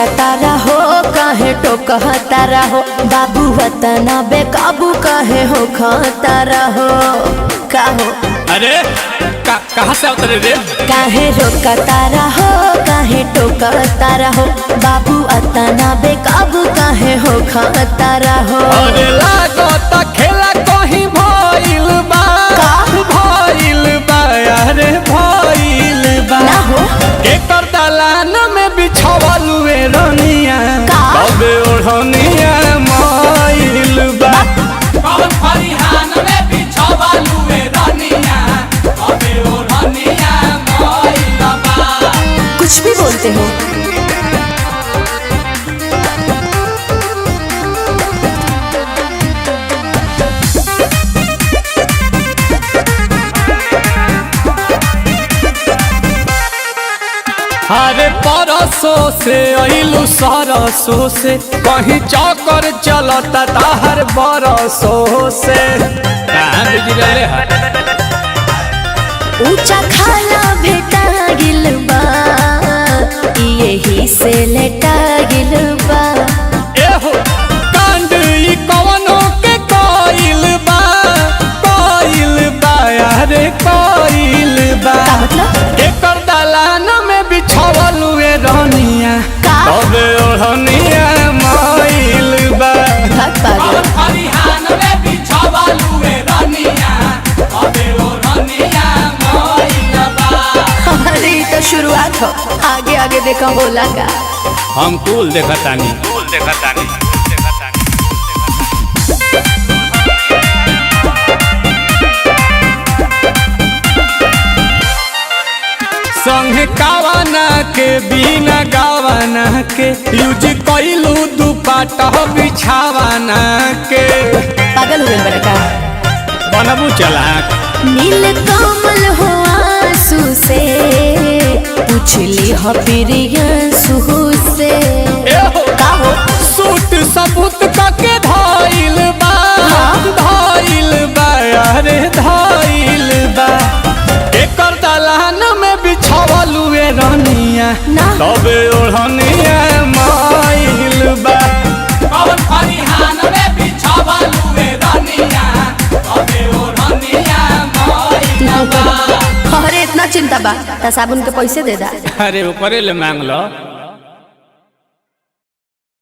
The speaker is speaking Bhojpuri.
रोकतारा हो काहे टोकतारा हो बाबू वतना बेकाबू काहे हो खतारा हो का हो अरे कहाँ से उतरे रे? काहे रोकतारा हो काहे टोकतारा हो बाबू वतना बेकाबू काहे हो खतारा हो। अरे लागत खेला कहीं भइल बा अरे भइल बा ना हो एकर दलान में बिछावल वे रनिया तबे ओढ़निया मइल बा कौन फरिहान में बिछावल वे रनिया तबे ओढ़निया मइल बा। कुछ भी बोलते हो। अरे परसों से अइलू सरसों से कहीं चौकर चलता ताहर बरसों से कहाँ बिजरले है? ऊंचा खाला भेटा गिल बा यही से लेटा गिल बा। एहो कांड ई कवनो के कोइल बा अरे कोइल बा मतलब एकर दलान में बिछावल वे रनिया तबे ओढ़निया मइल बा। पागल फरिहान में बिछावल वे रनिया तबे ओढ़निया मइल बा। अरे तो शुरुआत हो आगे आगे देखा बोला का हम कूल देखतानी संगे कावाना के बिना गावाना के यूज कइलू दुपट्टा बिछावाना के पागल हुए बड़ा का बनबू चलाक नील कमल हो आंसू से पूछली हो प्रियंसू से का हो सूट सबूत के धइल बा अरे धइल बा एकर दलान में बिछावल वे रनिया तबे ओढ़निया मइल बा। कौन फरिहान में बिछावल वे रनिया तबे ओढ़निया मइल बा। अरे इतना चिंता बा त साबुन के पैसे दे दा। अरे ऊपरे ले मांग लो।